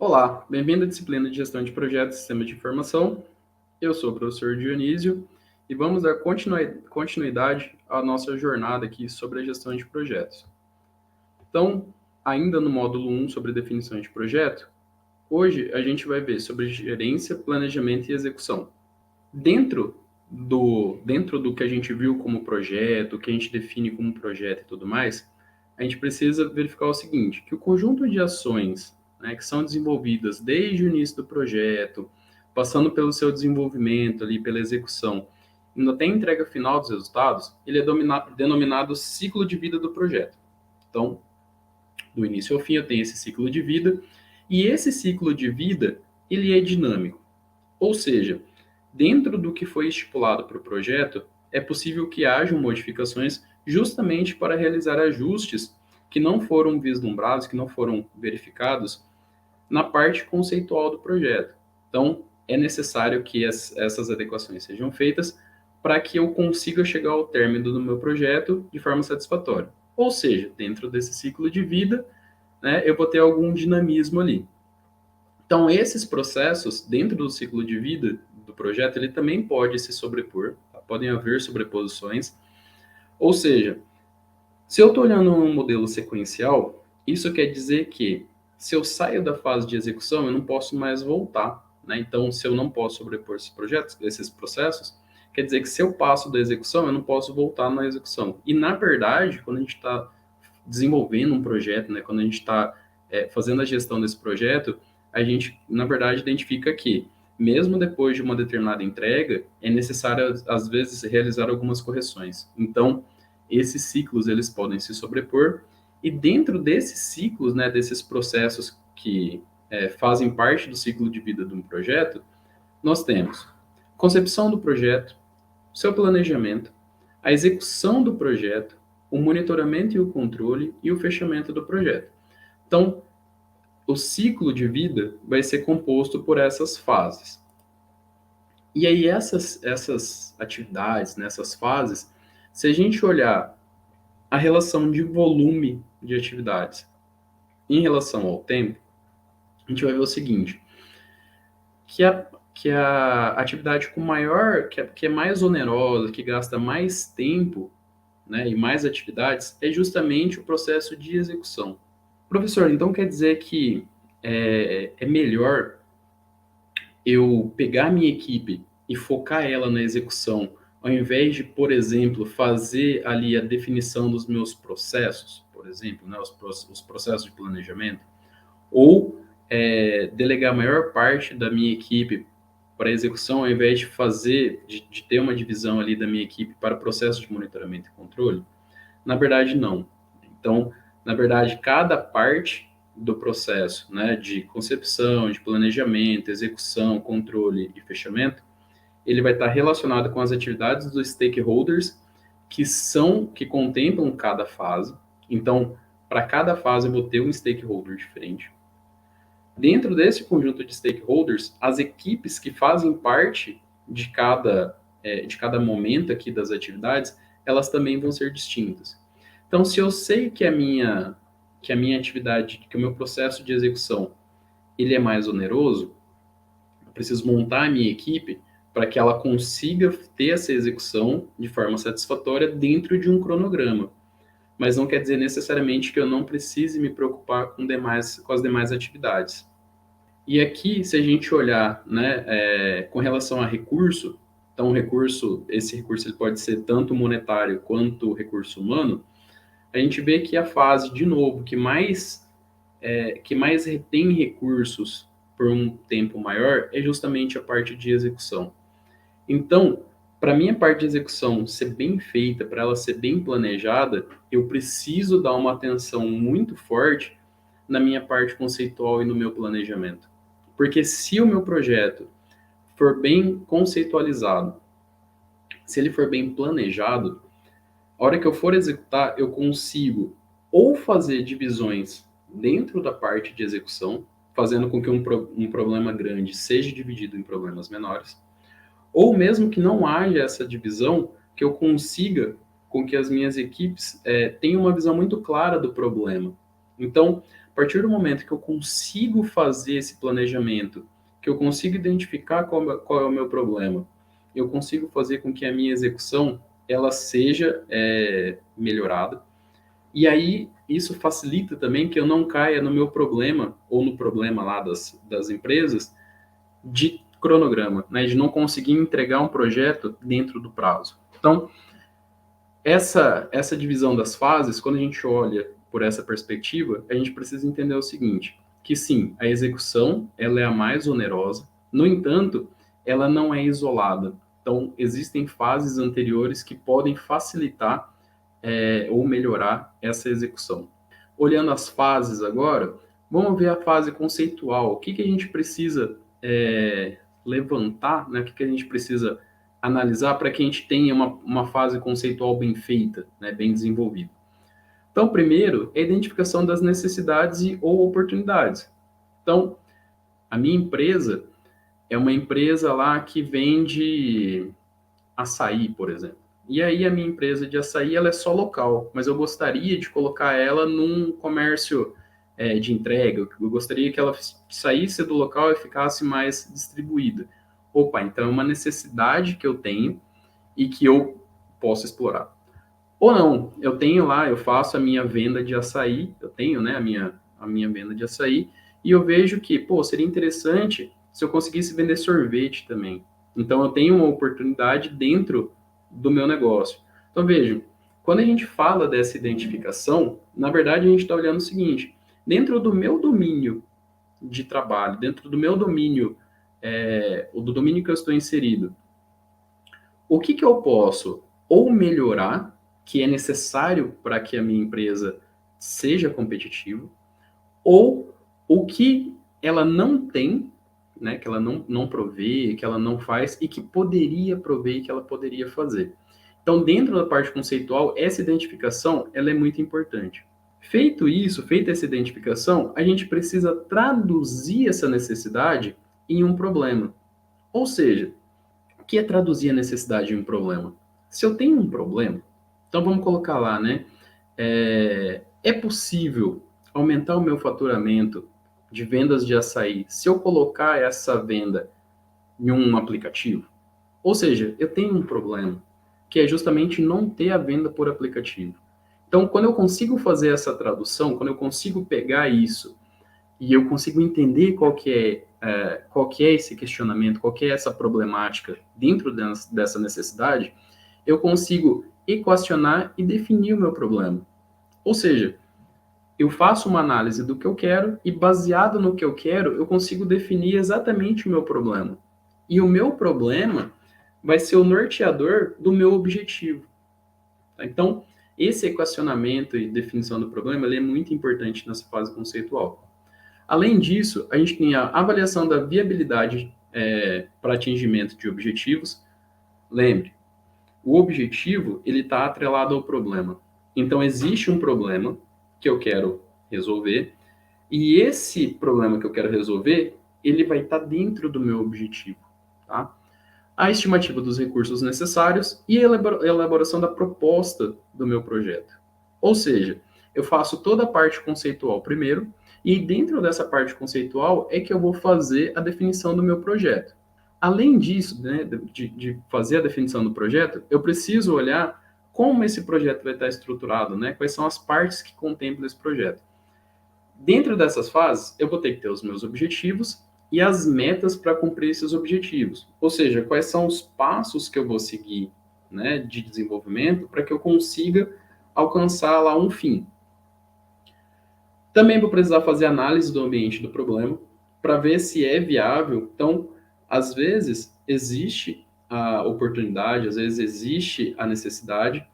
Olá, bem-vindo à disciplina de Gestão de Projetos e Sistemas de Informação. Eu sou o professor Dionísio e vamos dar continuidade à nossa jornada aqui sobre a gestão de projetos. Então, ainda no módulo 1 sobre definição de projeto, hoje a gente vai ver sobre gerência, planejamento e execução. Dentro do que a gente viu como projeto, que a gente define como projeto e tudo mais, a gente precisa verificar o seguinte, que o conjunto de ações, né, que são desenvolvidas desde o início do projeto, passando pelo seu desenvolvimento ali, pela execução, indo até a entrega final dos resultados, ele é denominado ciclo de vida do projeto. Então, do início ao fim, eu tenho esse ciclo de vida, e esse ciclo de vida, ele é dinâmico. Ou seja, dentro do que foi estipulado para o projeto, é possível que hajam modificações justamente para realizar ajustes que não foram vislumbrados, que não foram verificados na parte conceitual do projeto. Então, é necessário que essas adequações sejam feitas para que eu consiga chegar ao término do meu projeto de forma satisfatória. Ou seja, dentro desse ciclo de vida, né, eu vou ter algum dinamismo ali. Então, esses processos, dentro do ciclo de vida do projeto, ele também pode se sobrepor, tá? Podem haver sobreposições. Ou seja, se eu estou olhando um modelo sequencial, isso quer dizer que se eu saio da fase de execução, eu não posso mais voltar, né? Então, se eu não posso sobrepor esses projetos, esses processos, quer dizer que se eu passo da execução, eu não posso voltar na execução. E, na verdade, quando a gente está desenvolvendo um projeto, né? Quando a gente está fazendo a gestão desse projeto, a gente, na verdade, identifica que, mesmo depois de uma determinada entrega, é necessário, às vezes, realizar algumas correções. Então, esses ciclos, eles podem se sobrepor, e dentro desses ciclos, né, desses processos que fazem parte do ciclo de vida de um projeto, nós temos concepção do projeto, seu planejamento, a execução do projeto, o monitoramento e o controle e o fechamento do projeto. Então, o ciclo de vida vai ser composto por essas fases. E aí, essas atividades, nessas fases, se a gente olhar a relação de volume de atividades em relação ao tempo, a gente vai ver o seguinte, que a atividade com maior, que é mais onerosa, que gasta mais tempo, né, e mais atividades, é justamente o processo de execução. Professor, então quer dizer que é melhor eu pegar a minha equipe e focar ela na execução, ao invés de, por exemplo, fazer ali a definição dos meus processos, por exemplo, né, os processos de planejamento, ou delegar a maior parte da minha equipe para execução, ao invés de de ter uma divisão ali da minha equipe para o processo de monitoramento e controle? Na verdade, não. Então, na verdade, cada parte do processo, né, de concepção, de planejamento, execução, controle e fechamento, ele vai estar relacionado com as atividades dos stakeholders que contemplam cada fase. Então, para cada fase eu vou ter um stakeholder diferente. Dentro desse conjunto de stakeholders, as equipes que fazem parte de cada momento aqui das atividades, elas também vão ser distintas. Então, se eu sei que a minha atividade, que o meu processo de execução, ele é mais oneroso, eu preciso montar a minha equipe para que ela consiga ter essa execução de forma satisfatória dentro de um cronograma. Mas não quer dizer necessariamente que eu não precise me preocupar com as demais atividades. E aqui, se a gente olhar, né, com relação a recurso, então esse recurso ele pode ser tanto monetário quanto recurso humano, a gente vê que a fase, de novo, que mais retém recursos por um tempo maior é justamente a parte de execução. Então, para a minha parte de execução ser bem feita, para ela ser bem planejada, eu preciso dar uma atenção muito forte na minha parte conceitual e no meu planejamento. Porque se o meu projeto for bem conceitualizado, se ele for bem planejado, a hora que eu for executar, eu consigo ou fazer divisões dentro da parte de execução, fazendo com que um problema grande seja dividido em problemas menores, ou mesmo que não haja essa divisão, que eu consiga com que as minhas equipes tenham uma visão muito clara do problema. Então, A partir do momento que eu consigo fazer esse planejamento, que eu consigo identificar qual é o meu problema, eu consigo fazer com que a minha execução ela seja melhorada. E aí, isso facilita também que eu não caia no meu problema, ou no problema lá das empresas, de cronograma, né, de não conseguir entregar um projeto dentro do prazo. Então, essa divisão das fases, quando a gente olha por essa perspectiva, a gente precisa entender o seguinte, que sim, a execução ela é a mais onerosa, no entanto, ela não é isolada. Então, existem fases anteriores que podem facilitar ou melhorar essa execução. Olhando as fases agora, vamos ver a fase conceitual. O que a gente precisa levantar, né? O que a gente precisa analisar para que a gente tenha uma fase conceitual bem feita, né? Bem desenvolvida. Então, primeiro, é a identificação das necessidades ou oportunidades. Então, a minha empresa é uma empresa lá que vende açaí, por exemplo. E aí a minha empresa de açaí ela é só local, mas eu gostaria de colocar ela num comércio de entrega. Eu gostaria que ela saísse do local e ficasse mais distribuída. Opa, então é uma necessidade que eu tenho e que eu posso explorar. Ou não, eu tenho lá, eu faço a minha venda de açaí, eu tenho, né, a minha venda de açaí, e eu vejo que, pô, seria interessante se eu conseguisse vender sorvete também. Então, eu tenho uma oportunidade dentro do meu negócio. Então, vejam, quando a gente fala dessa identificação, na verdade, a gente está olhando o seguinte, dentro do meu domínio de trabalho, dentro do meu domínio, do domínio que eu estou inserido, o que eu posso ou melhorar, que é necessário para que a minha empresa seja competitiva, ou o que ela não tem, né, que ela não provê, que ela não faz e que poderia prover e que ela poderia fazer. Então, dentro da parte conceitual, essa identificação ela é muito importante. Feito isso, feita essa identificação, a gente precisa traduzir essa necessidade em um problema. Ou seja, o que é traduzir a necessidade em um problema? Se eu tenho um problema, então vamos colocar lá, né? É possível aumentar o meu faturamento de vendas de açaí se eu colocar essa venda em um aplicativo? Ou seja, eu tenho um problema, que é justamente não ter a venda por aplicativo. Então, quando eu consigo fazer essa tradução, quando eu consigo pegar isso e eu consigo entender qual que é esse questionamento, qual que é essa problemática dentro dessa necessidade, eu consigo equacionar e definir o meu problema. Ou seja, eu faço uma análise do que eu quero e, baseado no que eu quero, eu consigo definir exatamente o meu problema. E o meu problema vai ser o norteador do meu objetivo. Tá? Então, esse equacionamento e definição do problema ele é muito importante nessa fase conceitual. Além disso, a gente tem a avaliação da viabilidade para atingimento de objetivos. Lembre, o objetivo ele está atrelado ao problema. Então, existe um problema que eu quero resolver, e esse problema que eu quero resolver, ele vai estar dentro do meu objetivo. Tá? A estimativa dos recursos necessários e a elaboração da proposta do meu projeto. Ou seja, eu faço toda a parte conceitual primeiro, e dentro dessa parte conceitual é que eu vou fazer a definição do meu projeto. Além disso, né, de fazer a definição do projeto, eu preciso olhar como esse projeto vai estar estruturado, né? Quais são as partes que contemplam esse projeto. Dentro dessas fases, eu vou ter que ter os meus objetivos e as metas para cumprir esses objetivos. Ou seja, quais são os passos que eu vou seguir, né, de desenvolvimento para que eu consiga alcançar lá um fim. Também vou precisar fazer análise do ambiente do problema para ver se é viável. Então, às vezes existe a oportunidade, às vezes existe a necessidade,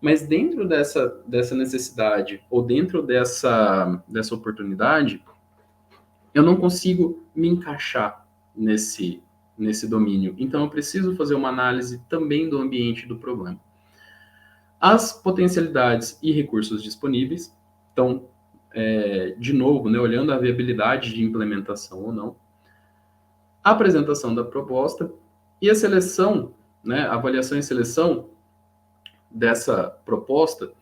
mas dentro dessa necessidade ou dentro dessa oportunidade, eu não consigo me encaixar nesse domínio. Então, eu preciso fazer uma análise também do ambiente do problema. As potencialidades e recursos disponíveis. Então, de novo, né, olhando a viabilidade de implementação ou não. A apresentação da proposta e a seleção, né, a avaliação e seleção dessa proposta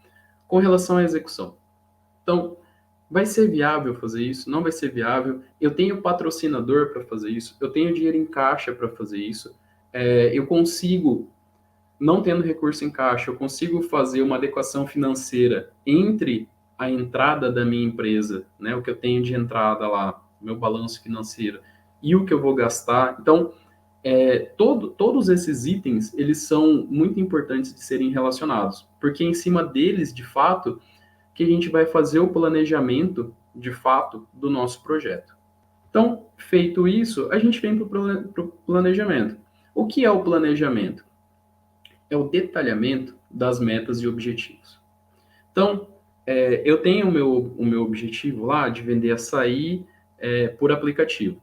com relação à execução. Então, Vai ser viável fazer isso? Não vai ser viável? Eu tenho patrocinador para fazer isso? Eu tenho dinheiro em caixa para fazer isso? Eu consigo, não tendo recurso em caixa, eu consigo fazer uma adequação financeira entre a entrada da minha empresa, né, o que eu tenho de entrada lá, meu balanço financeiro, e o que eu vou gastar. Então, todos esses itens, eles são muito importantes de serem relacionados, porque em cima deles, de fato, que a gente vai fazer o planejamento, de fato, do nosso projeto. Então, feito isso, a gente vem para o planejamento. O que é o planejamento? É o detalhamento das metas e objetivos. Então, eu tenho o meu objetivo lá de vender açaí por aplicativo.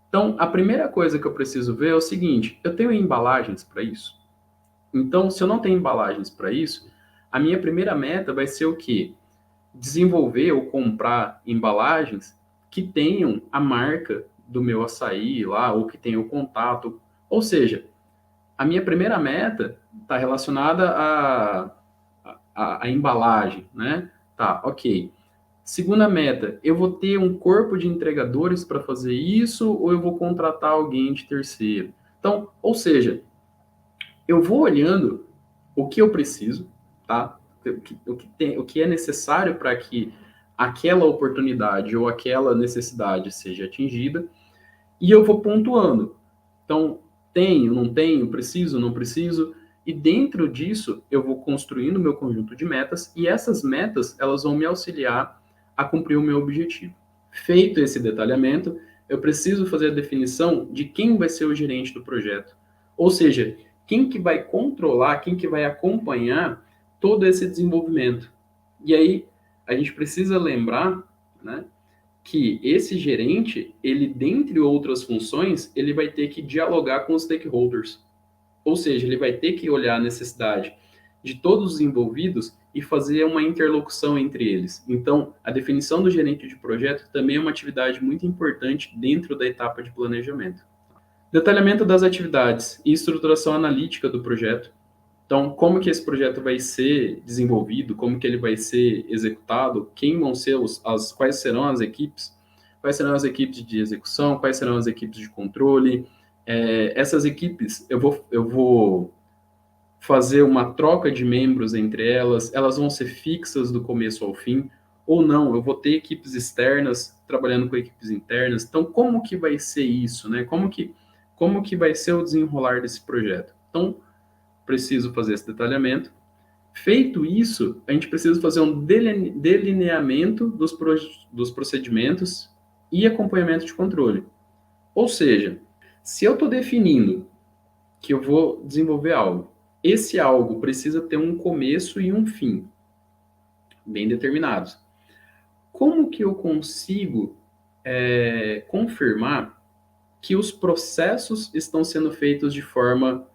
Então, a primeira coisa que eu preciso ver é o seguinte: eu tenho embalagens para isso? Então, se eu não tenho embalagens para isso, a minha primeira meta vai ser o quê? Desenvolver ou comprar embalagens que tenham a marca do meu açaí lá, ou que tenham o contato. Ou seja, a minha primeira meta está relacionada à embalagem, né? Tá, ok. Segunda meta, eu vou ter um corpo de entregadores para fazer isso ou eu vou contratar alguém de terceiro? Então, ou seja, eu vou olhando o que eu preciso, tá? O que é necessário para que aquela oportunidade ou aquela necessidade seja atingida, e eu vou pontuando. Então, tenho, não tenho, preciso, não preciso, e dentro disso eu vou construindo meu conjunto de metas, e essas metas, elas vão me auxiliar a cumprir o meu objetivo. Feito esse detalhamento, eu preciso fazer a definição de quem vai ser o gerente do projeto. Ou seja, quem que vai controlar, quem que vai acompanhar todo esse desenvolvimento. E aí, a gente precisa lembrar, né, que esse gerente, ele, dentre outras funções, ele vai ter que dialogar com os stakeholders. Ou seja, ele vai ter que olhar a necessidade de todos os envolvidos e fazer uma interlocução entre eles. Então, a definição do gerente de projeto também é uma atividade muito importante dentro da etapa de planejamento. Detalhamento das atividades e estruturação analítica do projeto. Então, como que esse projeto vai ser desenvolvido, como que ele vai ser executado, quem vão ser quais serão as equipes de execução, quais serão as equipes de controle. Essas equipes, eu vou fazer uma troca de membros entre elas, elas vão ser fixas do começo ao fim, ou não, eu vou ter equipes externas trabalhando com equipes internas. Então, como que vai ser isso, né? Como que vai ser o desenrolar desse projeto? Então, preciso fazer esse detalhamento. Feito isso, a gente precisa fazer um delineamento dos procedimentos e acompanhamento de controle. Ou seja, se eu estou definindo que eu vou desenvolver algo, esse algo precisa ter um começo e um fim bem determinados. Como que eu consigo confirmar que os processos estão sendo feitos de forma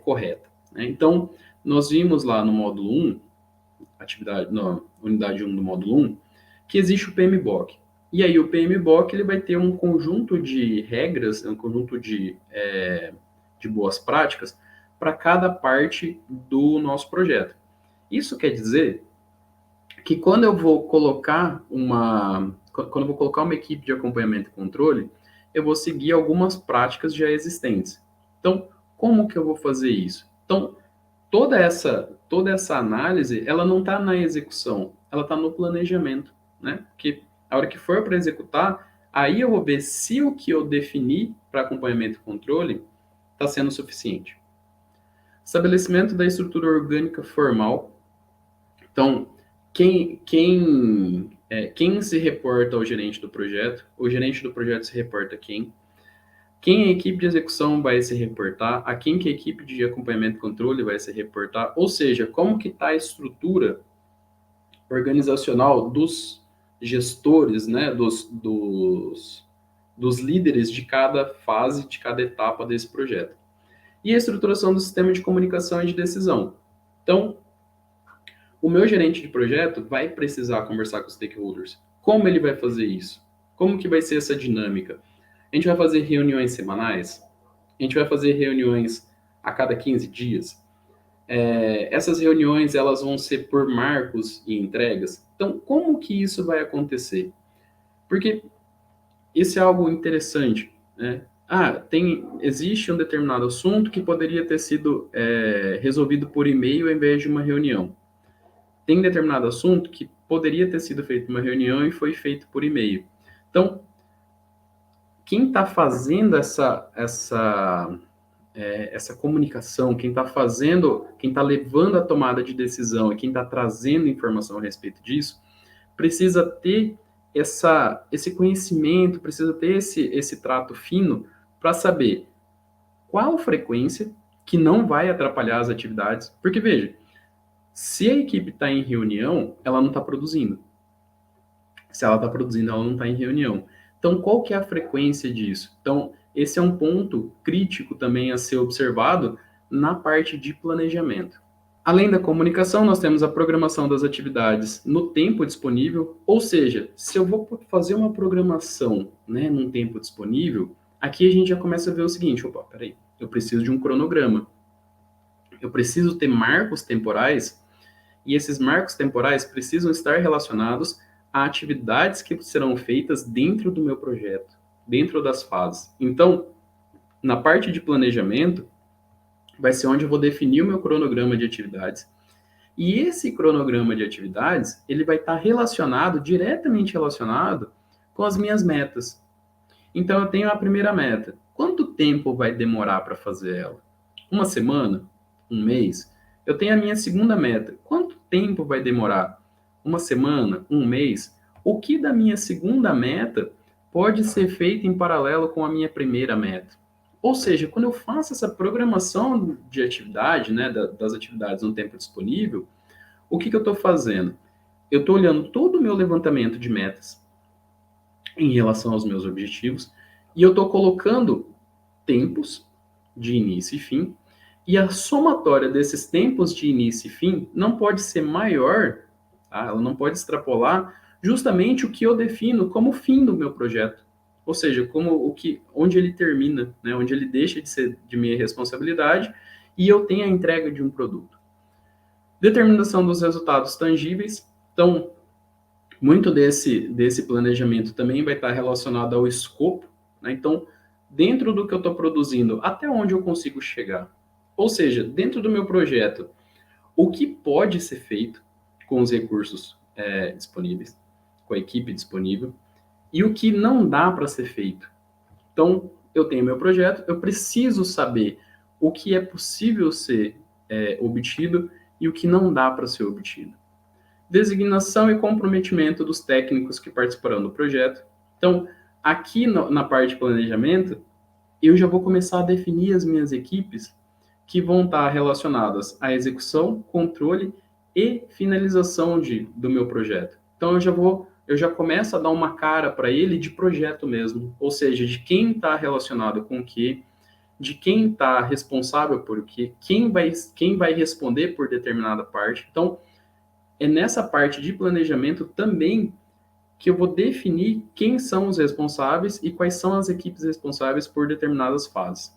correta, né? Então, nós vimos lá no módulo 1, na unidade 1 do módulo 1, que existe o PMBOK. E aí o PMBOK ele vai ter um conjunto de regras, um conjunto de boas práticas para cada parte do nosso projeto. Isso quer dizer que quando eu vou colocar uma equipe de acompanhamento e controle, eu vou seguir algumas práticas já existentes. Então, como que eu vou fazer isso? Então, toda essa análise, ela não está na execução, ela está no planejamento, né? Porque a hora que for para executar, aí eu vou ver se o que eu defini para acompanhamento e controle está sendo suficiente. Estabelecimento da estrutura orgânica formal. Então, quem se reporta ao gerente do projeto? O gerente do projeto se reporta a quem? Quem a equipe de execução vai se reportar? A quem que a equipe de acompanhamento e controle vai se reportar? Ou seja, como que está a estrutura organizacional dos gestores, né, dos líderes de cada fase, de cada etapa desse projeto. E a estruturação do sistema de comunicação e de decisão. Então, o meu gerente de projeto vai precisar conversar com os stakeholders. Como ele vai fazer isso? Como que vai ser essa dinâmica? A gente vai fazer reuniões semanais? A gente vai fazer reuniões a cada 15 dias? Essas reuniões elas vão ser por marcos e entregas. Então, como que isso vai acontecer? Porque isso é algo interessante, né? Existe um determinado assunto que poderia ter sido resolvido por e-mail ao invés de uma reunião. Tem determinado assunto que poderia ter sido feito uma reunião e foi feito por e-mail. Então, quem está fazendo essa comunicação, quem está levando a tomada de decisão e quem está trazendo informação a respeito disso, precisa ter esse conhecimento, precisa ter esse trato fino para saber qual frequência que não vai atrapalhar as atividades. Porque, veja, se a equipe está em reunião, ela não está produzindo. Se ela está produzindo, ela não está em reunião. Então, qual que é a frequência disso? Então, esse é um ponto crítico também a ser observado na parte de planejamento. Além da comunicação, nós temos a programação das atividades no tempo disponível, ou seja, se eu vou fazer uma programação, né, num tempo disponível, aqui a gente já começa a ver o seguinte, opa, peraí, eu preciso de um cronograma, eu preciso ter marcos temporais, e esses marcos temporais precisam estar relacionados a atividades que serão feitas dentro do meu projeto, dentro das fases. Então, na parte de planejamento, vai ser onde eu vou definir o meu cronograma de atividades. E esse cronograma de atividades, ele vai estar diretamente relacionado com as minhas metas. Então, eu tenho a primeira meta. Quanto tempo vai demorar para fazer ela? Uma semana? Um mês? Eu tenho a minha segunda meta. Quanto tempo vai demorar? Uma semana? Um mês? O que da minha segunda meta pode ser feito em paralelo com a minha primeira meta? Ou seja, quando eu faço essa programação de atividade, né, das atividades no tempo disponível, o que eu estou fazendo? Eu estou olhando todo o meu levantamento de metas em relação aos meus objetivos e eu estou colocando tempos de início e fim, e a somatória desses tempos de início e fim não pode ser maior, tá? Ela não pode extrapolar justamente o que eu defino como fim do meu projeto. Ou seja, onde ele termina, né? Onde ele deixa de ser de minha responsabilidade e eu tenho a entrega de um produto. Determinação dos resultados tangíveis. Então, muito desse planejamento também vai estar relacionado ao escopo, né? Então, dentro do que eu estou produzindo, até onde eu consigo chegar? Ou seja, dentro do meu projeto, o que pode ser feito com os recursos disponíveis, com a equipe disponível, e o que não dá para ser feito. Então, eu tenho meu projeto, eu preciso saber o que é possível ser obtido e o que não dá para ser obtido. Designação e comprometimento dos técnicos que participarão do projeto. Então, aqui na parte de planejamento, eu já vou começar a definir as minhas equipes que vão estar relacionadas à execução, controle e finalização do meu projeto. Então, eu já começo a dar uma cara para ele de projeto mesmo, ou seja, de quem está relacionado com o que, de quem está responsável por o que, quem vai responder por determinada parte. Então, é nessa parte de planejamento também que eu vou definir quem são os responsáveis e quais são as equipes responsáveis por determinadas fases.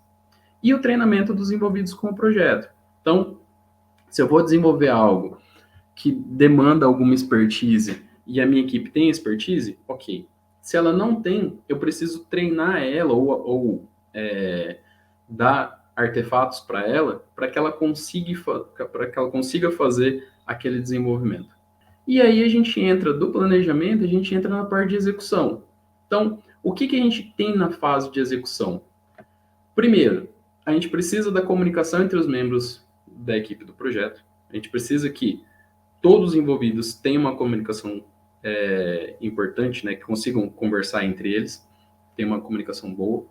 E o treinamento dos envolvidos com o projeto. Então, se eu vou desenvolver algo que demanda alguma expertise e a minha equipe tem expertise, ok. Se ela não tem, eu preciso treinar ela ou dar artefatos para ela para que ela consiga fazer aquele desenvolvimento. E aí a gente entra do planejamento, a gente entra na parte de execução. Então, o que a gente tem na fase de execução? Primeiro, a gente precisa da comunicação entre os membros da equipe do projeto. A gente precisa que todos os envolvidos tenham uma comunicação importante, né, que consigam conversar entre eles, tenham uma comunicação boa.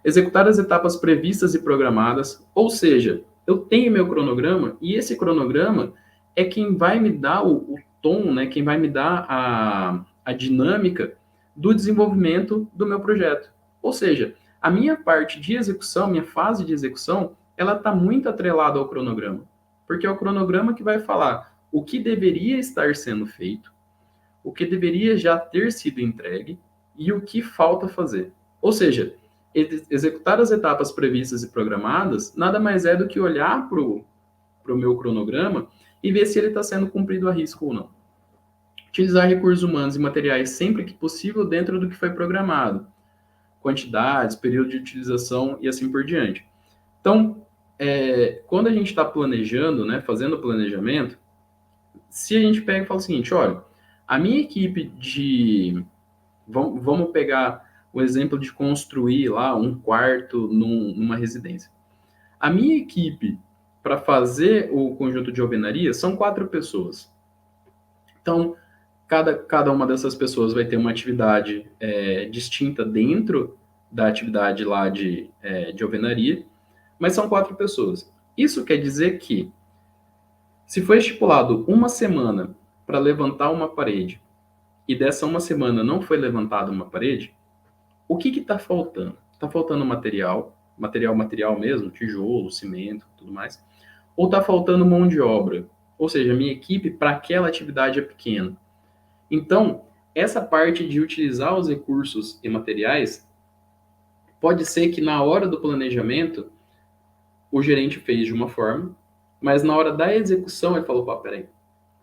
Executar as etapas previstas e programadas, ou seja, eu tenho meu cronograma e esse cronograma é quem vai me dar o tom, né, quem vai me dar a dinâmica do desenvolvimento do meu projeto. Ou seja, a minha parte de execução, minha fase de execução, ela está muito atrelada ao cronograma, porque é o cronograma que vai falar o que deveria estar sendo feito, o que deveria já ter sido entregue e o que falta fazer. Ou seja, executar as etapas previstas e programadas nada mais é do que olhar para o o meu cronograma e ver se ele está sendo cumprido a risco ou não. Utilizar recursos humanos e materiais sempre que possível dentro do que foi programado. Quantidades, período de utilização e assim por diante. Então, quando a gente está planejando, né, fazendo o planejamento, se a gente pega e fala o seguinte, olha, a minha equipe de... Vamos pegar o exemplo de construir lá um quarto numa residência. A minha equipe, para fazer o conjunto de alvenaria, são 4 pessoas. Então, cada uma dessas pessoas vai ter uma atividade distinta dentro da atividade lá de alvenaria, mas são 4 pessoas. Isso quer dizer que, se foi estipulado uma semana para levantar uma parede, e dessa uma semana não foi levantada uma parede, o que está faltando? Está faltando material mesmo, tijolo, cimento, tudo mais, ou está faltando mão de obra? Ou seja, a minha equipe para aquela atividade é pequena. Então, essa parte de utilizar os recursos e materiais, pode ser que na hora do planejamento, o gerente fez de uma forma, mas na hora da execução ele falou, peraí,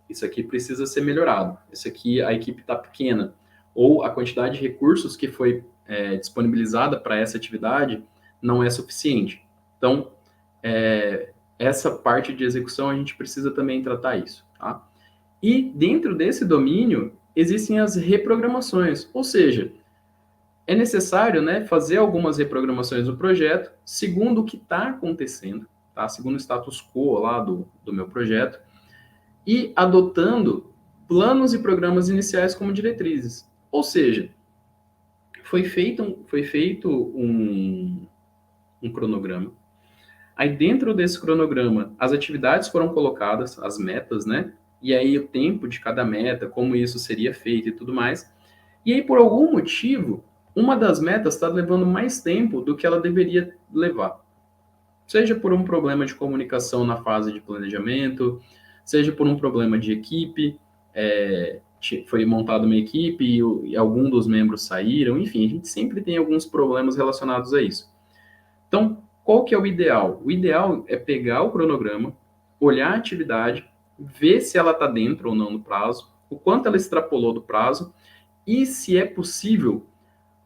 isso aqui precisa ser melhorado, isso aqui a equipe está pequena, ou a quantidade de recursos que foi disponibilizada para essa atividade não é suficiente. Então, essa parte de execução a gente precisa também tratar isso, tá? E dentro desse domínio existem as reprogramações, ou seja, é necessário, né, fazer algumas reprogramações do projeto segundo o que está acontecendo, tá? Segundo o status quo lá do meu projeto, e adotando planos e programas iniciais como diretrizes. Ou seja, foi feito um cronograma. Aí dentro desse cronograma, as atividades foram colocadas, as metas, né? E aí o tempo de cada meta, como isso seria feito e tudo mais. E aí, por algum motivo, uma das metas está levando mais tempo do que ela deveria levar. Seja por um problema de comunicação na fase de planejamento, seja por um problema de equipe, foi montada uma equipe e algum dos membros saíram, enfim, a gente sempre tem alguns problemas relacionados a isso. Então, qual que é o ideal? O ideal é pegar o cronograma, olhar a atividade, ver se ela está dentro ou não do prazo, o quanto ela extrapolou do prazo, e se é possível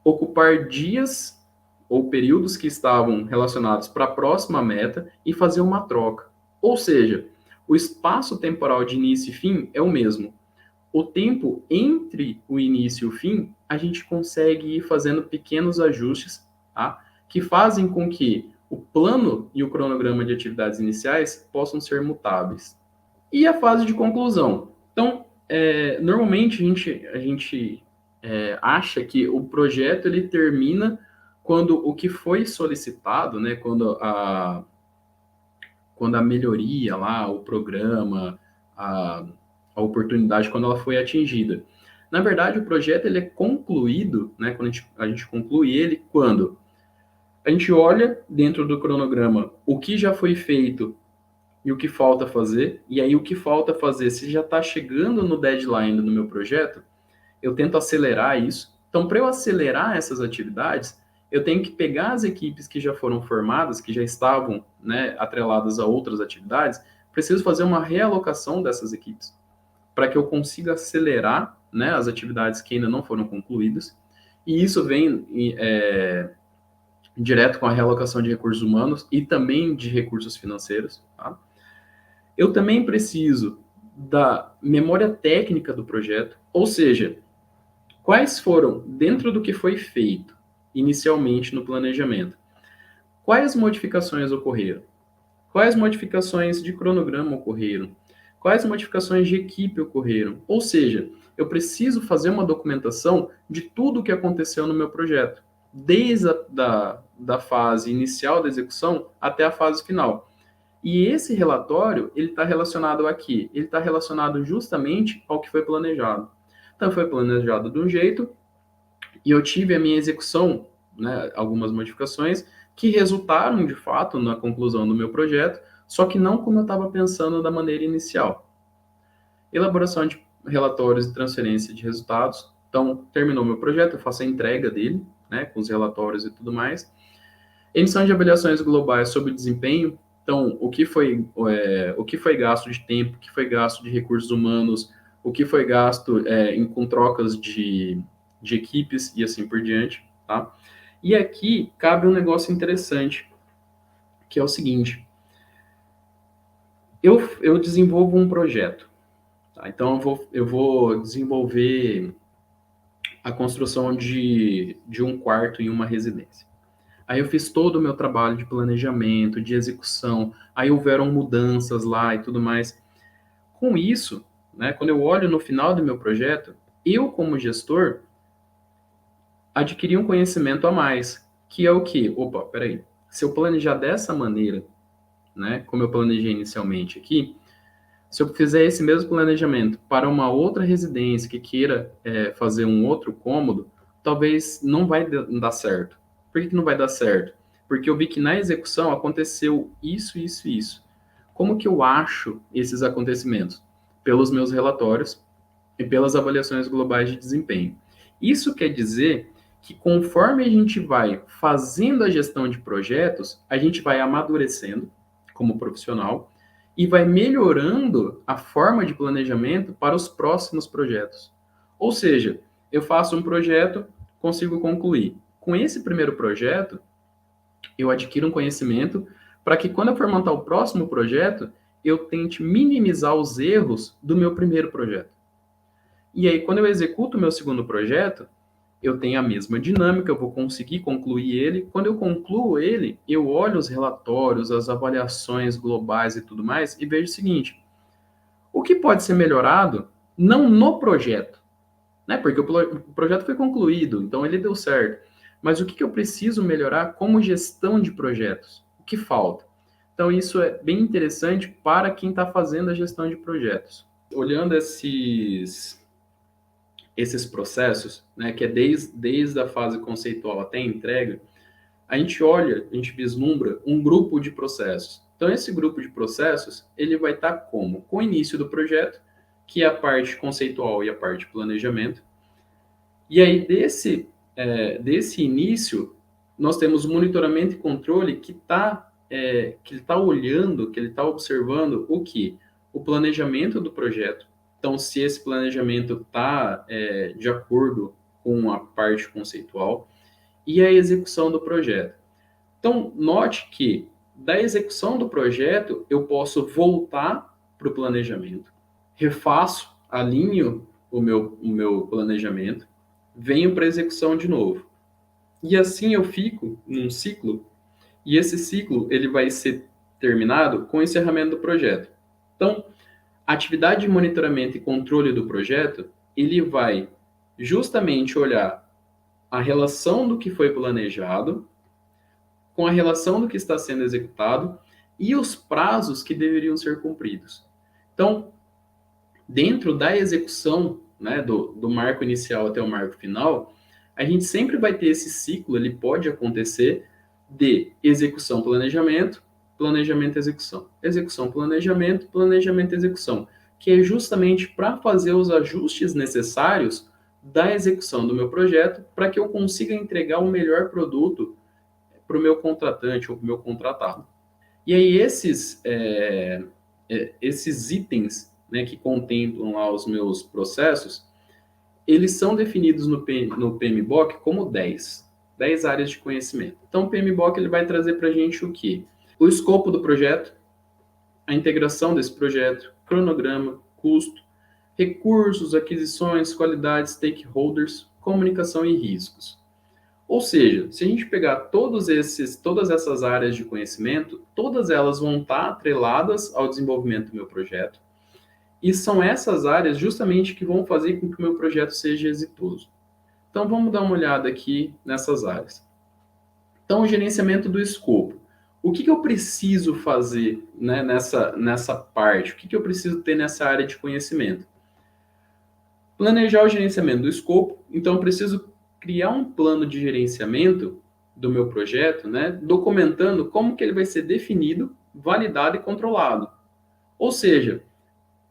ocupar dias ou períodos que estavam relacionados para a próxima meta e fazer uma troca. Ou seja, o espaço temporal de início e fim é o mesmo. O tempo entre o início e o fim, a gente consegue ir fazendo pequenos ajustes, tá? Que fazem com que o plano e o cronograma de atividades iniciais possam ser mutáveis. E a fase de conclusão. Então, normalmente a gente acha que o projeto ele termina quando o que foi solicitado, né, quando a melhoria lá, o programa, a oportunidade, quando ela foi atingida. Na verdade, o projeto ele é concluído, né, quando a gente conclui ele, quando a gente olha dentro do cronograma o que já foi feito e o que falta fazer, e aí o que falta fazer, se já está chegando no deadline do meu projeto, eu tento acelerar isso. Então, para eu acelerar essas atividades, eu tenho que pegar as equipes que já foram formadas, que já estavam, né, atreladas a outras atividades, preciso fazer uma realocação dessas equipes, para que eu consiga acelerar, né, as atividades que ainda não foram concluídas, e isso vem direto com a realocação de recursos humanos e também de recursos financeiros, tá? Eu também preciso da memória técnica do projeto, ou seja, quais foram, dentro do que foi feito inicialmente no planejamento, quais modificações ocorreram? Quais modificações de cronograma ocorreram? Quais modificações de equipe ocorreram? Ou seja, eu preciso fazer uma documentação de tudo o que aconteceu no meu projeto, desde da fase inicial da execução até a fase final. E esse relatório, ele está relacionado a quê? Ele está relacionado justamente ao que foi planejado. Então, foi planejado de um jeito, e eu tive a minha execução, né, algumas modificações, que resultaram, de fato, na conclusão do meu projeto, só que não como eu estava pensando da maneira inicial. Elaboração de relatórios e transferência de resultados. Então, terminou meu projeto, eu faço a entrega dele, né, com os relatórios e tudo mais. Emissão de avaliações globais sobre desempenho. Então, o que foi gasto de tempo, o que foi gasto de recursos humanos, o que foi gasto com trocas de equipes e assim por diante, tá? E aqui cabe um negócio interessante, que é o seguinte: eu desenvolvo um projeto, tá? Então eu vou desenvolver a construção de um quarto em uma residência. Aí eu fiz todo o meu trabalho de planejamento, de execução, aí houveram mudanças lá e tudo mais. Com isso, né, quando eu olho no final do meu projeto, eu, como gestor, adquiri um conhecimento a mais, que é o quê? Opa, peraí. Se eu planejar dessa maneira, né, como eu planejei inicialmente aqui, se eu fizer esse mesmo planejamento para uma outra residência que queira fazer um outro cômodo, talvez não vai dar certo. Por que que não vai dar certo? Porque eu vi que na execução aconteceu isso, isso e isso. Como que eu acho esses acontecimentos? Pelos meus relatórios e pelas avaliações globais de desempenho. Isso quer dizer que conforme a gente vai fazendo a gestão de projetos, a gente vai amadurecendo como profissional e vai melhorando a forma de planejamento para os próximos projetos. Ou seja, eu faço um projeto, consigo concluir. Com esse primeiro projeto, eu adquiro um conhecimento para que quando eu for montar o próximo projeto, eu tente minimizar os erros do meu primeiro projeto. E aí, quando eu executo o meu segundo projeto, eu tenho a mesma dinâmica, eu vou conseguir concluir ele. Quando eu concluo ele, eu olho os relatórios, as avaliações globais e tudo mais, e vejo o seguinte: o que pode ser melhorado, não no projeto, né? Porque o projeto foi concluído, então ele deu certo. Mas o que eu preciso melhorar como gestão de projetos? O que falta? Então, isso é bem interessante para quem está fazendo a gestão de projetos. Olhando esses processos, né, que é desde a fase conceitual até a entrega, a gente olha, a gente vislumbra um grupo de processos. Então, esse grupo de processos, ele vai estar como? Com o início do projeto, que é a parte conceitual e a parte de planejamento. E aí, desse início, nós temos o monitoramento e controle que ele está olhando, que ele está observando o que? O planejamento do projeto. Então, se esse planejamento está de acordo com a parte conceitual e a execução do projeto. Então, note que da execução do projeto, eu posso voltar para o planejamento, refaço, alinho o meu planejamento, venho para a execução de novo. E assim eu fico num ciclo, e esse ciclo ele vai ser terminado com o encerramento do projeto. Então, a atividade de monitoramento e controle do projeto, ele vai justamente olhar a relação do que foi planejado com a relação do que está sendo executado e os prazos que deveriam ser cumpridos. Então, dentro da execução, né, do marco inicial até o marco final, a gente sempre vai ter esse ciclo, ele pode acontecer de execução, planejamento, planejamento, execução. Execução, planejamento, planejamento, execução. Que é justamente para fazer os ajustes necessários da execução do meu projeto para que eu consiga entregar o melhor produto para o meu contratante ou para o meu contratado. E aí esses itens, né, que contemplam lá os meus processos, eles são definidos no PMBOK como 10 áreas de conhecimento. Então, o PMBOK ele vai trazer para a gente o quê? O escopo do projeto, a integração desse projeto, cronograma, custo, recursos, aquisições, qualidades, stakeholders, comunicação e riscos. Ou seja, se a gente pegar todas essas áreas de conhecimento, todas elas vão estar atreladas ao desenvolvimento do meu projeto. E são essas áreas justamente que vão fazer com que o meu projeto seja exitoso. Então vamos dar uma olhada aqui nessas áreas. Então, o gerenciamento do escopo. O que eu preciso fazer, né, nessa parte? O que eu preciso ter nessa área de conhecimento? Planejar o gerenciamento do escopo. Então, eu preciso criar um plano de gerenciamento do meu projeto, né, documentando como que ele vai ser definido, validado e controlado. Ou seja,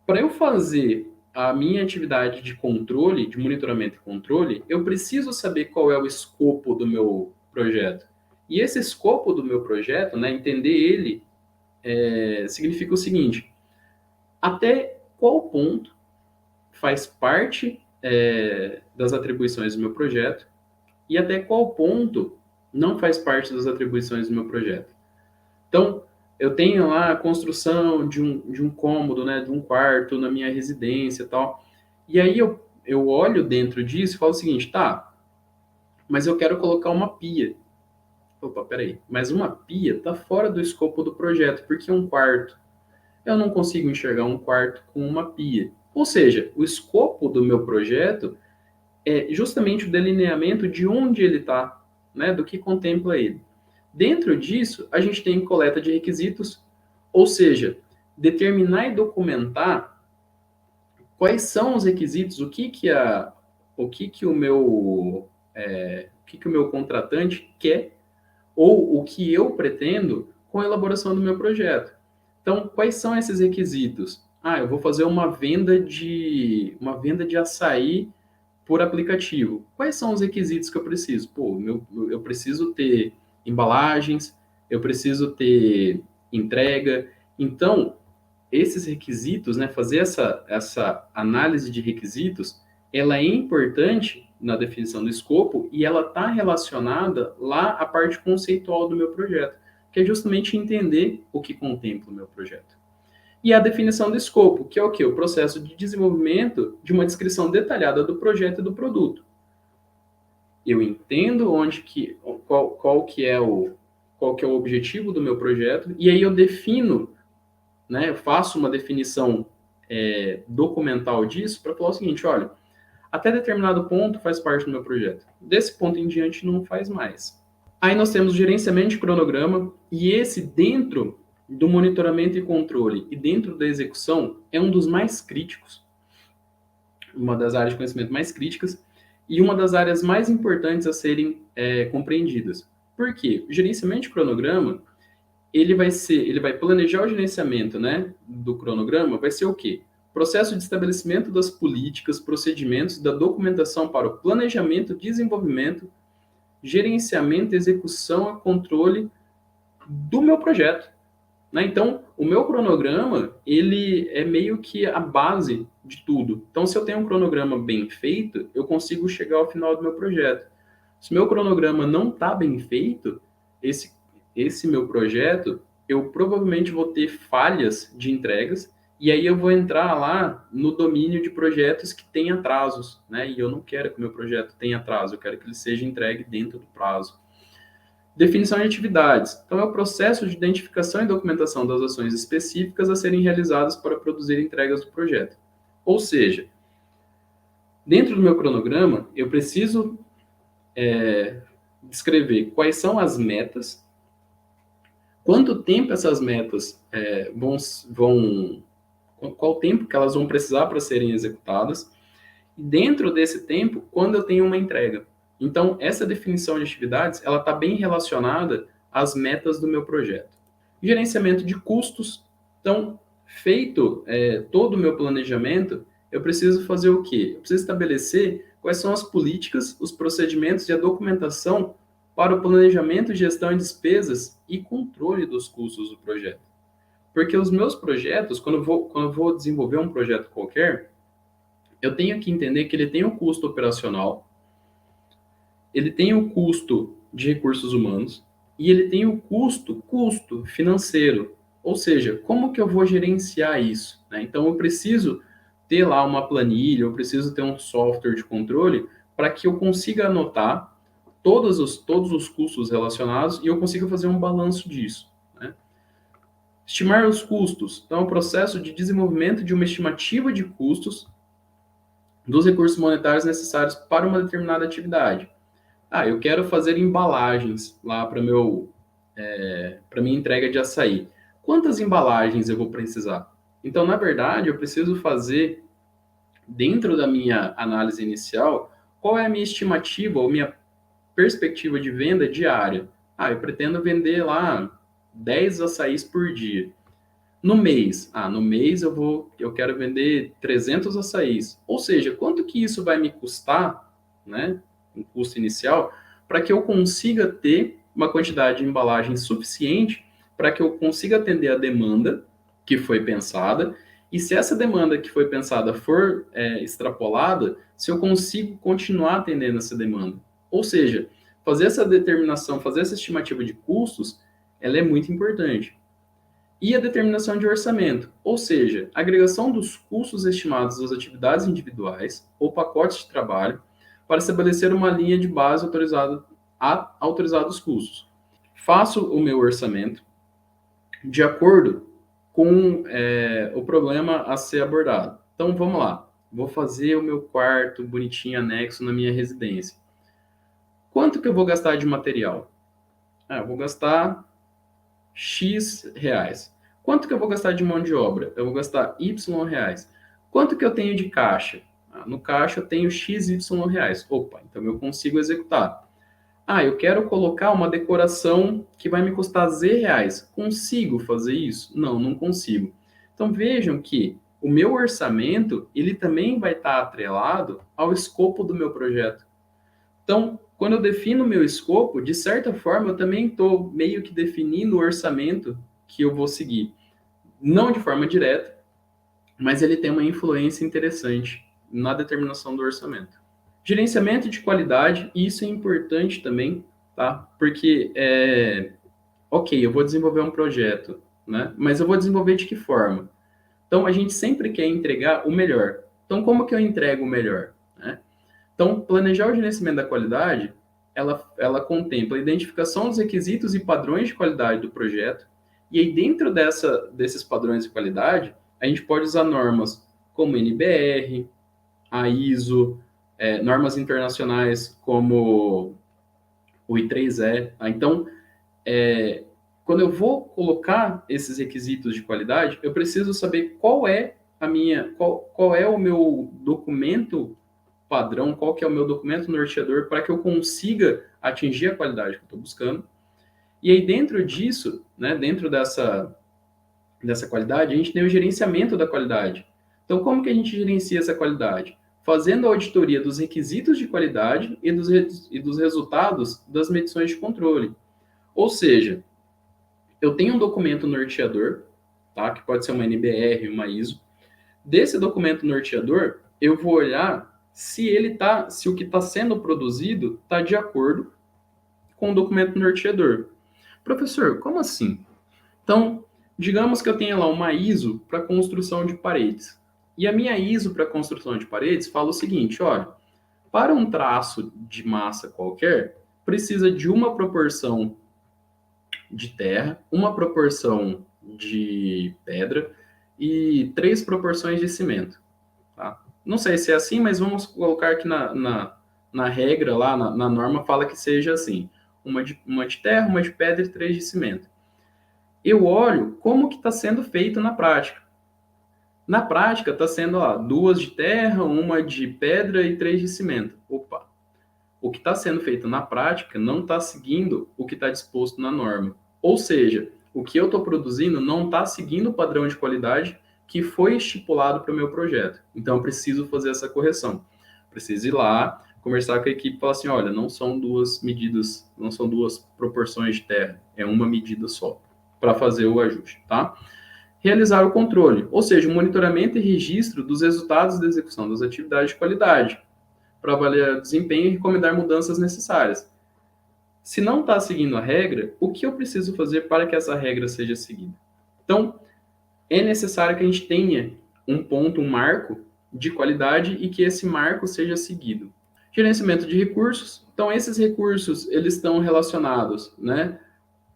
para eu fazer a minha atividade de controle, de monitoramento e controle, eu preciso saber qual é o escopo do meu projeto. E esse escopo do meu projeto, né, entender ele significa o seguinte: até qual ponto faz parte das atribuições do meu projeto e até qual ponto não faz parte das atribuições do meu projeto. Então, eu tenho lá a construção de um cômodo, né, de um quarto na minha residência e tal, e aí eu olho dentro disso e falo o seguinte, tá, mas eu quero colocar uma pia. Opa, peraí, mas uma pia está fora do escopo do projeto, porque um quarto, eu não consigo enxergar um quarto com uma pia. Ou seja, o escopo do meu projeto é justamente o delineamento de onde ele está, né, do que contempla ele. Dentro disso, a gente tem coleta de requisitos, ou seja, determinar e documentar quais são os requisitos, o que o meu contratante quer ou o que eu pretendo com a elaboração do meu projeto. Então, quais são esses requisitos? Ah, eu vou fazer uma venda de açaí por aplicativo. Quais são os requisitos que eu preciso? Pô, eu preciso ter embalagens, eu preciso ter entrega. Então, esses requisitos, né, fazer essa análise de requisitos, ela é importante na definição do escopo e ela está relacionada lá à parte conceitual do meu projeto, que é justamente entender o que contempla o meu projeto. E a definição do escopo, que é o quê? O processo de desenvolvimento de uma descrição detalhada do projeto e do produto. Eu entendo qual que é o objetivo do meu projeto, e aí eu defino, né, eu faço uma definição documental disso para falar o seguinte, olha, até determinado ponto faz parte do meu projeto. Desse ponto em diante não faz mais. Aí nós temos o gerenciamento de cronograma, e esse dentro do monitoramento e controle e dentro da execução é um dos mais críticos, uma das áreas de conhecimento mais críticas e uma das áreas mais importantes a serem compreendidas. Por quê? O gerenciamento de cronograma, ele vai planejar o gerenciamento, né, do cronograma, vai ser o quê? Processo de estabelecimento das políticas, procedimentos, da documentação para o planejamento, desenvolvimento, gerenciamento, execução e controle do meu projeto. Né? Então, o meu cronograma, ele é meio que a base de tudo. Então, se eu tenho um cronograma bem feito, eu consigo chegar ao final do meu projeto. Se o meu cronograma não está bem feito, esse meu projeto, eu provavelmente vou ter falhas de entregas, e aí eu vou entrar lá no domínio de projetos que têm atrasos, né? E eu não quero que o meu projeto tenha atraso, eu quero que ele seja entregue dentro do prazo. Definição de atividades. Então, é o processo de identificação e documentação das ações específicas a serem realizadas para produzir entregas do projeto. Ou seja, dentro do meu cronograma, eu preciso descrever quais são as metas, quanto tempo essas metas qual tempo que elas vão precisar para serem executadas, e dentro desse tempo, quando eu tenho uma entrega. Então, essa definição de atividades, ela está bem relacionada às metas do meu projeto. Gerenciamento de custos. Então, feito todo o meu planejamento, eu preciso fazer o quê? Eu preciso estabelecer quais são as políticas, os procedimentos e a documentação para o planejamento, gestão e despesas e controle dos custos do projeto. Porque os meus projetos, quando eu vou desenvolver um projeto qualquer, eu tenho que entender que ele tem um custo operacional, ele tem o custo de recursos humanos e ele tem o custo financeiro. Ou seja, como que eu vou gerenciar isso? Né? Então, eu preciso ter lá uma planilha, eu preciso ter um software de controle para que eu consiga anotar todos os custos relacionados e eu consiga fazer um balanço disso. Né? Estimar os custos. Então, é o processo de desenvolvimento de uma estimativa de custos dos recursos monetários necessários para uma determinada atividade. Ah, eu quero fazer embalagens lá para minha entrega de açaí. Quantas embalagens eu vou precisar? Então, na verdade, eu preciso fazer, dentro da minha análise inicial, qual é a minha estimativa ou minha perspectiva de venda diária. Ah, eu pretendo vender lá 10 açaís por dia. No mês eu quero vender 300 açaís. Ou seja, quanto que isso vai me custar, né, um custo inicial, para que eu consiga ter uma quantidade de embalagem suficiente para que eu consiga atender a demanda que foi pensada, e se essa demanda que foi pensada for extrapolada, se eu consigo continuar atendendo essa demanda. Ou seja, fazer essa determinação, fazer essa estimativa de custos, ela é muito importante. E a determinação de orçamento, ou seja, a agregação dos custos estimados das atividades individuais ou pacotes de trabalho para estabelecer uma linha de base autorizada a autorizados custos. Faço o meu orçamento de acordo com o problema a ser abordado. Então, vamos lá. Vou fazer o meu quarto bonitinho anexo na minha residência. Quanto que eu vou gastar de material? Eu vou gastar X reais. Quanto que eu vou gastar de mão de obra? Eu vou gastar Y reais. Quanto que eu tenho de caixa? No caixa eu tenho XY reais. Opa, então eu consigo executar. Eu quero colocar uma decoração que vai me custar Z reais. Consigo fazer isso? Não, não consigo. Então vejam que o meu orçamento, ele também vai estar atrelado ao escopo do meu projeto. Então, quando eu defino o meu escopo, de certa forma, eu também estou meio que definindo o orçamento que eu vou seguir. Não de forma direta, mas ele tem uma influência interessante na determinação do orçamento. Gerenciamento de qualidade, isso é importante também, tá? Porque, ok, eu vou desenvolver um projeto, né? Mas eu vou desenvolver de que forma? Então, a gente sempre quer entregar o melhor. Então, como que eu entrego o melhor? Né? Então, planejar o gerenciamento da qualidade, ela contempla a identificação dos requisitos e padrões de qualidade do projeto, e aí dentro desses padrões de qualidade, a gente pode usar normas como NBR, a ISO, normas internacionais como o I3E. Tá? Então, quando eu vou colocar esses requisitos de qualidade, eu preciso saber qual é qual é o meu documento padrão, qual que é o meu documento norteador para que eu consiga atingir a qualidade que eu estou buscando. E aí, dentro disso, né, dentro dessa qualidade, a gente tem o gerenciamento da qualidade. Então, como que a gente gerencia essa qualidade? Fazendo a auditoria dos requisitos de qualidade e dos resultados das medições de controle. Ou seja, eu tenho um documento norteador, tá, que pode ser uma NBR, uma ISO. Desse documento norteador, eu vou olhar se o que está sendo produzido está de acordo com o documento norteador. Professor, como assim? Então, digamos que eu tenha lá uma ISO para construção de paredes. E a minha ISO para construção de paredes fala o seguinte, olha, para um traço de massa qualquer, precisa de uma proporção de terra, uma proporção de pedra e 3 proporções de cimento. Tá? Não sei se é assim, mas vamos colocar aqui na regra lá, na norma, fala que seja assim. Uma de terra, uma de pedra e 3 de cimento. Eu olho como que está sendo feito na prática. Na prática, está sendo 2 de terra, uma de pedra e 3 de cimento. Opa! O que está sendo feito na prática não está seguindo o que está disposto na norma. Ou seja, o que eu estou produzindo não está seguindo o padrão de qualidade que foi estipulado para o meu projeto. Então, eu preciso fazer essa correção. Preciso ir lá, conversar com a equipe e falar assim, olha, não são 2 medidas, não são 2 proporções de terra, é uma medida só, para fazer o ajuste, tá? Realizar o controle, ou seja, o monitoramento e registro dos resultados da execução das atividades de qualidade, para avaliar o desempenho e recomendar mudanças necessárias. Se não está seguindo a regra, o que eu preciso fazer para que essa regra seja seguida? Então, é necessário que a gente tenha um ponto, um marco de qualidade e que esse marco seja seguido. Gerenciamento de recursos. Então, esses recursos, eles estão relacionados, né,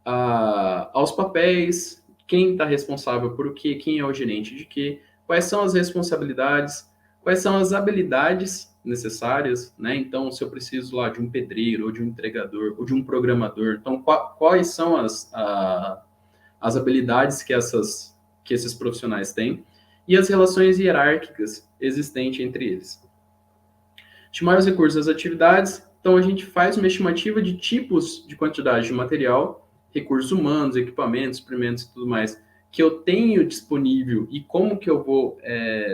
aos papéis, quem está responsável por o quê, quem é o gerente de quê, quais são as responsabilidades, quais são as habilidades necessárias, né? Então, se eu preciso lá de um pedreiro, ou de um entregador, ou de um programador, então quais são as habilidades que esses profissionais têm e as relações hierárquicas existentes entre eles. Estimar os recursos das atividades, então a gente faz uma estimativa de tipos de quantidade de material, recursos humanos, equipamentos, suprimentos e tudo mais, que eu tenho disponível e como que eu vou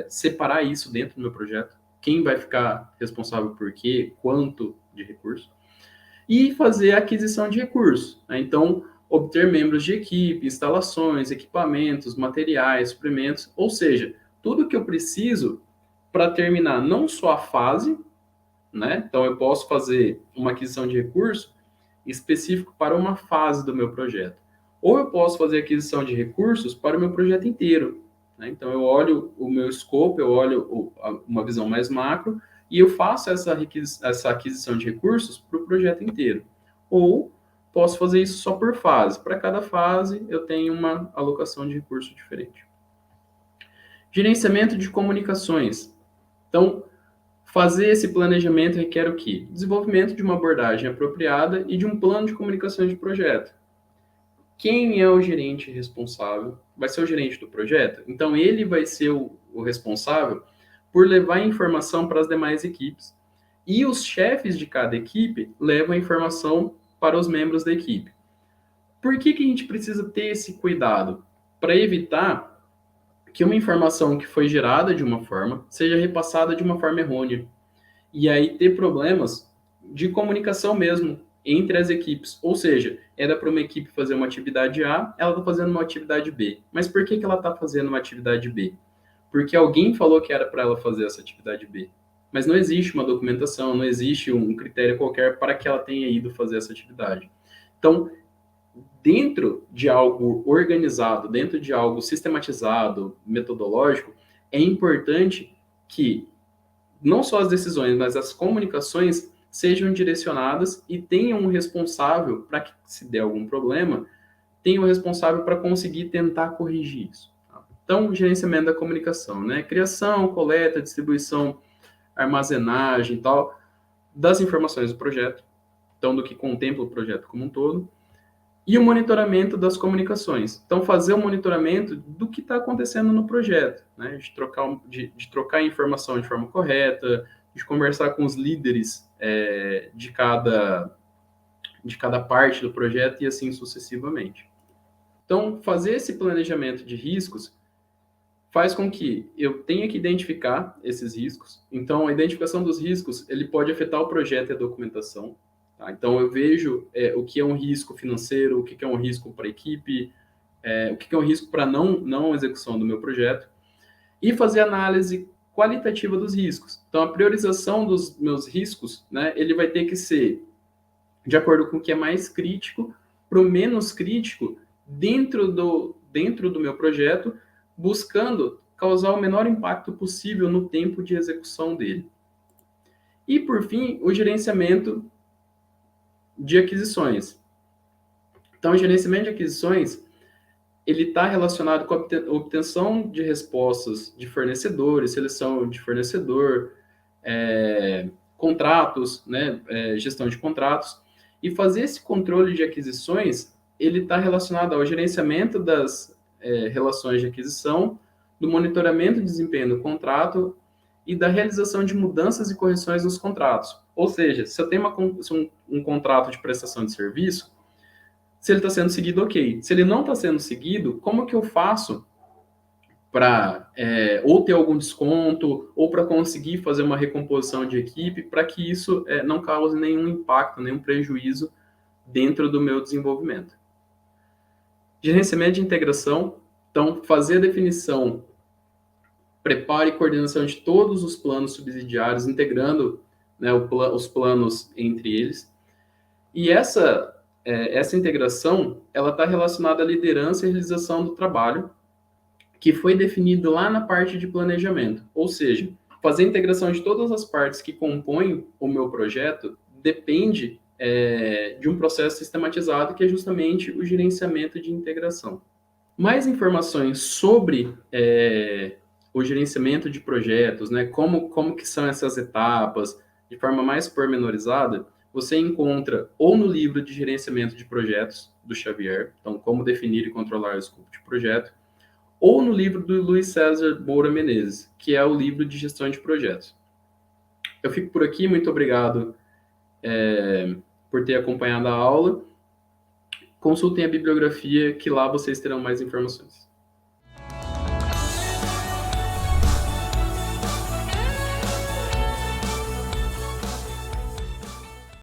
separar isso dentro do meu projeto, quem vai ficar responsável por quê, quanto de recurso, e fazer a aquisição de recursos. Né? Então, obter membros de equipe, instalações, equipamentos, materiais, suprimentos, ou seja, tudo que eu preciso para terminar não só a fase, né? Então eu posso fazer uma aquisição de recurso específico para uma fase do meu projeto. Ou eu posso fazer aquisição de recursos para o meu projeto inteiro, né? Então eu olho o meu escopo, eu olho uma visão mais macro e eu faço essa aquisição de recursos para o projeto inteiro. Ou posso fazer isso só por fase. Para cada fase eu tenho uma alocação de recurso diferente. Gerenciamento de comunicações. Então, fazer esse planejamento requer o quê? Desenvolvimento de uma abordagem apropriada e de um plano de comunicação de projeto. Quem é o gerente responsável? Vai ser o gerente do projeto? Então, ele vai ser o responsável por levar a informação para as demais equipes. E os chefes de cada equipe levam a informação para os membros da equipe. Por que a gente precisa ter esse cuidado? Para evitar que uma informação que foi gerada de uma forma seja repassada de uma forma errônea. E aí ter problemas de comunicação mesmo entre as equipes. Ou seja, era para uma equipe fazer uma atividade A, ela está fazendo uma atividade B. Mas por que ela está fazendo uma atividade B? Porque alguém falou que era para ela fazer essa atividade B. Mas não existe uma documentação, não existe um critério qualquer para que ela tenha ido fazer essa atividade. Então, dentro de algo organizado, dentro de algo sistematizado, metodológico, é importante que não só as decisões, mas as comunicações sejam direcionadas e tenham um responsável para que, se der algum problema, tenha um responsável para conseguir tentar corrigir isso. Tá? Então, gerenciamento da comunicação, né? Criação, coleta, distribuição, armazenagem e tal, das informações do projeto, então do que contempla o projeto como um todo, e o monitoramento das comunicações. Então, fazer o monitoramento do que está acontecendo no projeto, né? De trocar a informação de forma correta, de conversar com os líderes de cada parte do projeto e assim sucessivamente. Então, fazer esse planejamento de riscos faz com que eu tenha que identificar esses riscos. Então, a identificação dos riscos, ele pode afetar o projeto e a documentação. Tá? Então, eu vejo o que é um risco financeiro, o que é um risco para a equipe, o que é um risco para não execução do meu projeto, e fazer análise qualitativa dos riscos. Então, a priorização dos meus riscos, né, ele vai ter que ser de acordo com o que é mais crítico para o menos crítico dentro do meu projeto, buscando causar o menor impacto possível no tempo de execução dele. E, por fim, o gerenciamento de aquisições. Então, o gerenciamento de aquisições, ele está relacionado com a obtenção de respostas de fornecedores, seleção de fornecedor, contratos, né, gestão de contratos, e fazer esse controle de aquisições, ele está relacionado ao gerenciamento das relações de aquisição, do monitoramento de desempenho do contrato e da realização de mudanças e correções nos contratos. Ou seja, se eu tenho um contrato de prestação de serviço, se ele está sendo seguido, ok. Se ele não está sendo seguido, como que eu faço para ou ter algum desconto, ou para conseguir fazer uma recomposição de equipe, para que isso não cause nenhum impacto, nenhum prejuízo dentro do meu desenvolvimento. Gerenciamento de integração, então, fazer a definição, preparo e coordenação de todos os planos subsidiários, integrando, né, os planos entre eles. E essa integração, ela está relacionada à liderança e realização do trabalho, que foi definido lá na parte de planejamento. Ou seja, fazer a integração de todas as partes que compõem o meu projeto depende de um processo sistematizado, que é justamente o gerenciamento de integração. Mais informações sobre o gerenciamento de projetos, né, como que são essas etapas, de forma mais pormenorizada, você encontra ou no livro de gerenciamento de projetos do Xavier, então como definir e controlar o escopo de projeto, ou no livro do Luiz César Moura Menezes, que é o livro de gestão de projetos. Eu fico por aqui, muito obrigado por ter acompanhado a aula. Consultem a bibliografia, que lá vocês terão mais informações.